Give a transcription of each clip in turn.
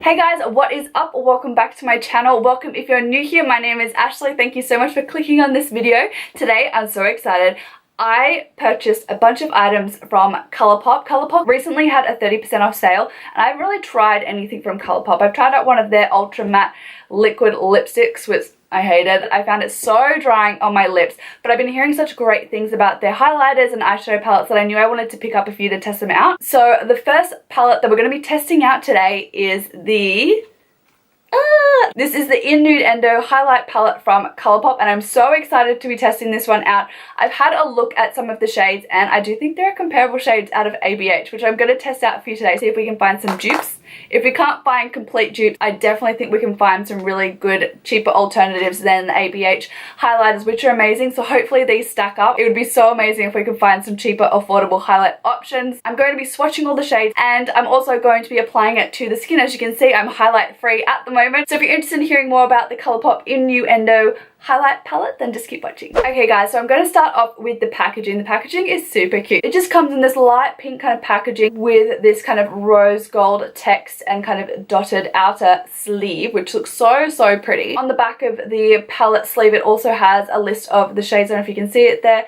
Hey guys, what is up? Welcome back to my channel. Welcome if you're new here. My name is Ashley. Thank you so much for clicking on this video. Today, I'm so excited. I purchased a bunch of items from ColourPop. ColourPop recently had a 30% off sale, and I haven't really tried anything from ColourPop. I've tried out one of their ultra matte liquid lipsticks, which I hated. I found it so drying on my lips, but I've been hearing such great things about their highlighters and eyeshadow palettes that I knew I wanted to pick up a few to test them out. So the first palette that we're going to be testing out today is this is the In Nude Endo highlight palette from ColourPop, and I'm so excited to be testing this one out. I've had a look at some of the shades, and I do think there are comparable shades out of ABH, which I'm going to test out for you today, see if we can find some dupes. If we can't find complete dupes, I definitely think we can find some really good, cheaper alternatives than the ABH highlighters, which are amazing. So hopefully these stack up. It would be so amazing if we could find some cheaper, affordable highlight options. I'm going to be swatching all the shades, and I'm also going to be applying it to the skin. As you can see, I'm highlight free at the moment. So if you're interested in hearing more about the ColourPop In Nude Endo highlight palette, then just keep watching. Okay guys, so I'm going to start off with the packaging. The packaging is super cute. It just comes in this light pink kind of packaging with this kind of rose gold text and kind of dotted outer sleeve, which looks so pretty. On the back of the palette sleeve, it also has a list of the shades. I don't know if you can see it there,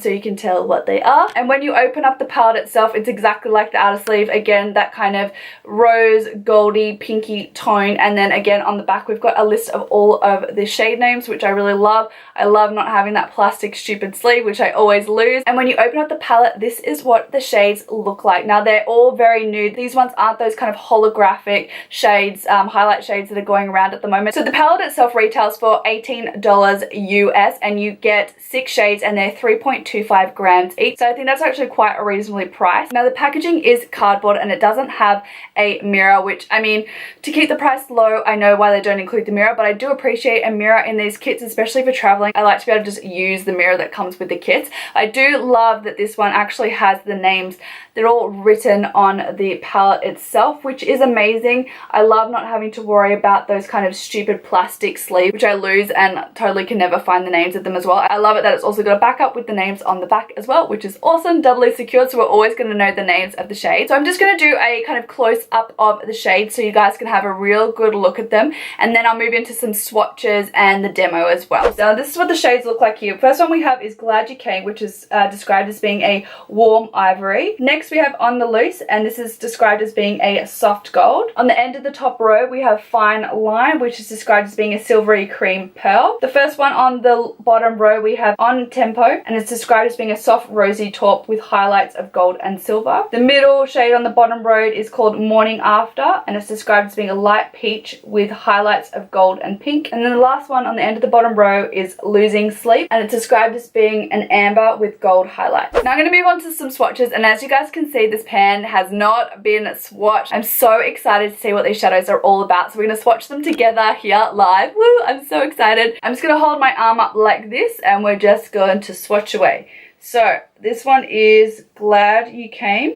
so you can tell what they are. And when you open up the palette itself, it's exactly like the outer sleeve. Again, that kind of rose goldy pinky tone. And then again on the back, we've got a list of all of the shade names, which I really love. I love not having that plastic stupid sleeve, which I always lose. And when you open up the palette, this is what the shades look like. Now they're all very nude. These ones aren't those kind of holographic shades, highlight shades that are going around at the moment. So the palette itself retails for $18 US, and you get 6 shades, and they're 3.25 grams each. So I think that's actually quite a reasonably priced. Now the packaging is cardboard, and it doesn't have a mirror, which, I mean, to keep the price low, I know why they don't include the mirror, but I do appreciate a mirror in these kits, especially for traveling. I like to be able to just use the mirror that comes with the kits. I do love that this one actually has the names. They're all written on the palette itself, which is amazing. I love not having to worry about those kind of stupid plastic sleeves, which I lose and totally can never find the names of them as well. I love it that it's also got a backup with the names on the back as well, which is awesome. Doubly secured, so we're always going to know the names of the shades. So I'm just going to do a kind of close up of the shades so you guys can have a real good look at them, and then I'll move into some swatches and the demo as well. So this is what the shades look like here. First one we have is Glad You Came, which is described as being a warm ivory. Next we have On the Loose, and this is described as being a soft gold. On the end of the top row we have Fine Line, which is described as being a silvery cream pearl. The first one on the bottom row we have On Tempo, and it's described as being a soft rosy taupe with highlights of gold and silver. The middle shade on the bottom row is called Morning After, and it's described as being a light peach with highlights of gold and pink. And then the last one on the end of the bottom row is Losing Sleep, and it's described as being an amber with gold highlights. Now I'm going to move on to some swatches, and as you guys can see, this pan has not been swatched. I'm so excited to see what these shadows are all about, so we're going to swatch them together here live. Woo! I'm so excited. I'm just going to hold my arm up like this, and we're just going to swatch away. So this one is Glad You Came.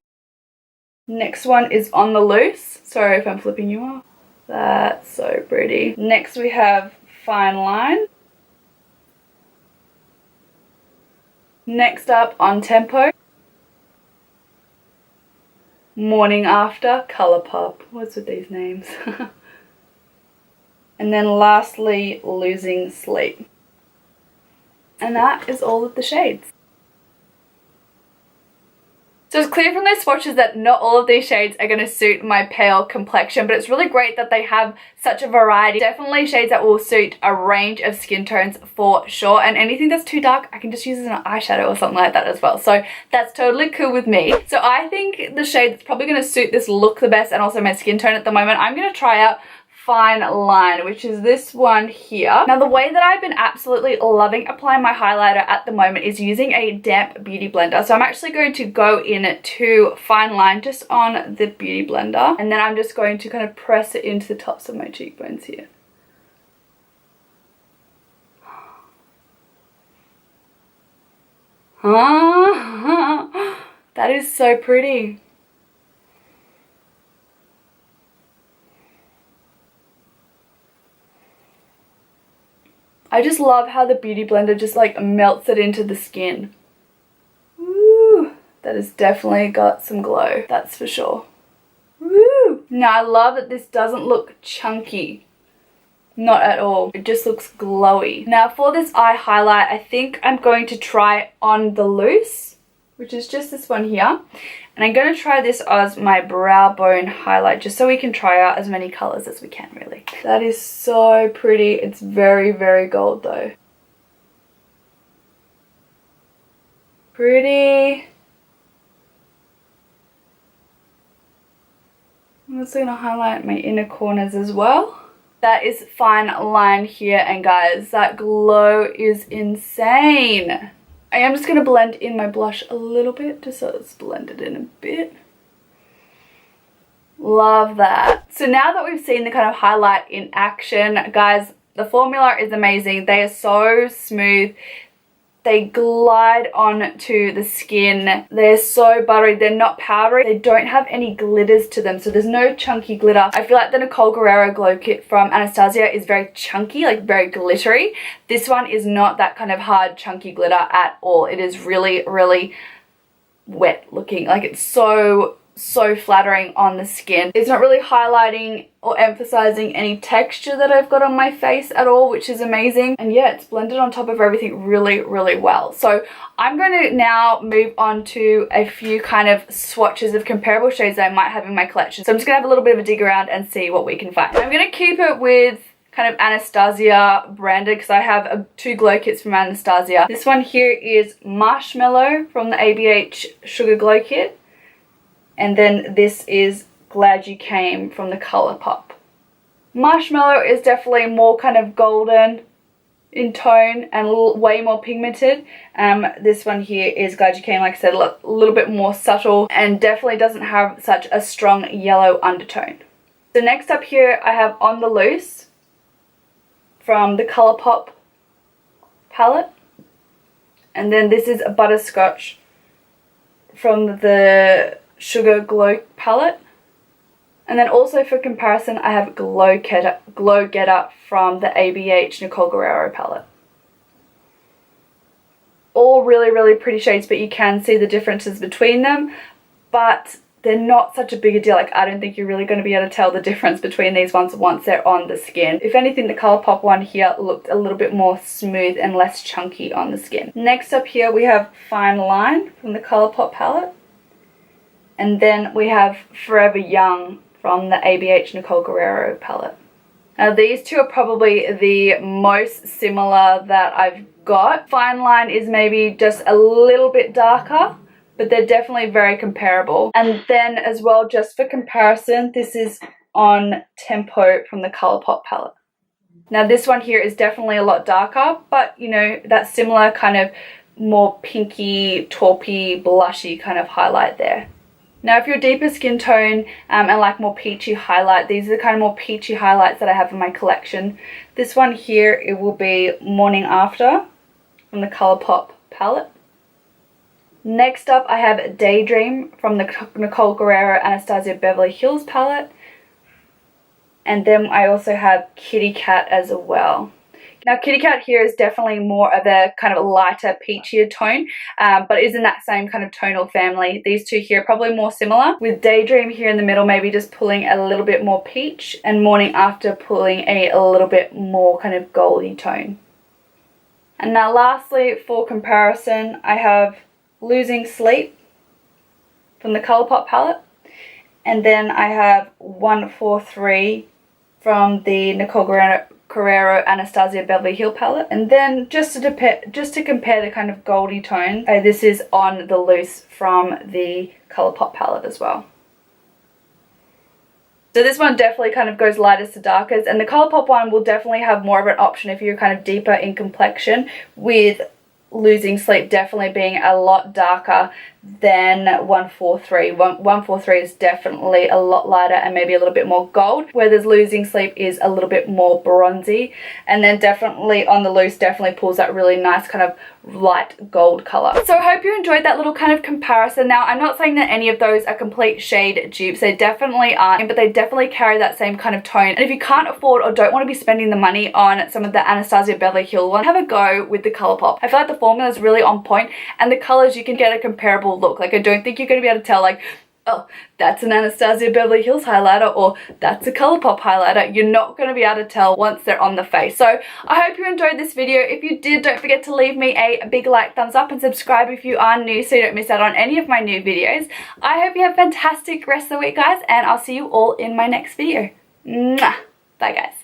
Next one is On the Loose. Sorry if I'm flipping you off. That's so pretty. Next we have Fine Line. Next up, On Tempo. Morning After, ColourPop. What's with these names? And then lastly, Losing Sleep. And that is all of the shades. So it's clear from those swatches that not all of these shades are going to suit my pale complexion, but it's really great that they have such a variety. Definitely shades that will suit a range of skin tones for sure, and anything that's too dark I can just use as an eyeshadow or something like that as well, so that's totally cool with me. So I think the shade that's probably going to suit this look the best, and also my skin tone at the moment, I'm going to try out Fine Line, which is this one here. Now the way that I've been absolutely loving applying my highlighter at the moment is using a damp beauty blender. So I'm actually going to go in to Fine Line just on the beauty blender, and then I'm just going to kind of press it into the tops of my cheekbones here. That is so pretty. I just love how the beauty blender just like melts it into the skin. Woo! That has definitely got some glow, that's for sure. Woo! Now I love that this doesn't look chunky. Not at all. It just looks glowy. Now for this eye highlight, I think I'm going to try On the Loose, which is just this one here. And I'm going to try this as my brow bone highlight, just so we can try out as many colors as we can, really. That is so pretty. It's very, very gold though. Pretty. I'm also going to highlight my inner corners as well. That is fine line here, and guys, that glow is insane. I am just going to blend in my blush a little bit, just so it's blended in a bit. Love that. So now that we've seen the kind of highlight in action, guys, the formula is amazing. They are so smooth. They glide onto the skin. They're so buttery. They're not powdery. They don't have any glitters to them, so there's no chunky glitter. I feel like the Nicole Guerrero Glow Kit from Anastasia is very chunky, like very glittery. This one is not that kind of hard, chunky glitter at all. It is really, really wet looking. Like, it's so flattering on the skin. It's not really highlighting or emphasizing any texture that I've got on my face at all, which is amazing. And yeah, it's blended on top of everything really, really well. So I'm going to now move on to a few kind of swatches of comparable shades that I might have in my collection. So I'm just going to have a little bit of a dig around and see what we can find. I'm going to keep it with kind of Anastasia branded, because I have two glow kits from Anastasia. This one here is Marshmallow from the ABH Sugar Glow Kit. And then this is Glad You Came from the ColourPop. Marshmallow is definitely more kind of golden in tone and way more pigmented. This one here is Glad You Came, like I said, a little bit more subtle and definitely doesn't have such a strong yellow undertone. So next up here I have On the Loose from the ColourPop palette. And then this is a Butterscotch from the Sugar Glow palette. And then also for comparison, I have Glow Getter from the ABH Nicole Guerrero palette. All really, really pretty shades, but you can see the differences between them, but they're not such a big a deal. Like, I don't think you're really going to be able to tell the difference between these ones once they're on the skin. If anything, the ColourPop one here looked a little bit more smooth and less chunky on the skin. Next up here we have Fine Line from the ColourPop palette. And then we have Forever Young from the ABH Nicole Guerrero palette. Now these two are probably the most similar that I've got. Fine Line is maybe just a little bit darker, but they're definitely very comparable. And then as well, just for comparison, this is On Tempo from the ColourPop palette. Now this one here is definitely a lot darker, but you know, that similar kind of more pinky, taupey, blushy kind of highlight there. Now if you're a deeper skin tone and like more peachy highlight, these are the kind of more peachy highlights that I have in my collection. This one here, it will be Morning After from the ColourPop palette. Next up I have Daydream from the Nicole Guerrero Anastasia Beverly Hills palette. And then I also have Kitty Cat as well. Now Kitty Cat here is definitely more of a kind of lighter, peachier tone, but is in that same kind of tonal family. These two here are probably more similar, with Daydream here in the middle maybe just pulling a little bit more peach, and Morning After pulling a little bit more kind of goldy tone. And now lastly, for comparison, I have Losing Sleep from the ColourPop palette, and then I have 143 from the Nicole Guerrero Anastasia Beverly Hills palette. And then just to compare the kind of goldy tones, this is On the Loose from the ColourPop palette as well. So this one definitely kind of goes lightest to darkest, and the ColourPop one will definitely have more of an option if you're kind of deeper in complexion, with Losing Sleep definitely being a lot darker than 143. 143 is definitely a lot lighter and maybe a little bit more gold, whereas Losing Sleep is a little bit more bronzy. And then definitely On the Loose definitely pulls that really nice kind of light gold color. So I hope you enjoyed that little kind of comparison. Now I'm not saying that any of those are complete shade dupes, they definitely aren't, but they definitely carry that same kind of tone. And if you can't afford or don't want to be spending the money on some of the Anastasia Beverly Hills ones, have a go with the ColourPop. I feel like the formula is really on point, and the colors, you can get a comparable look. Like, I don't think you're going to be able to tell like, oh, that's an Anastasia Beverly Hills highlighter, or that's a ColourPop highlighter. You're not going to be able to tell once they're on the face. So I hope you enjoyed this video. If you did, don't forget to leave me a big like, thumbs up, and subscribe if you are new so you don't miss out on any of my new videos. I hope you have a fantastic rest of the week, guys, and I'll see you all in my next video. Mwah! Bye, guys.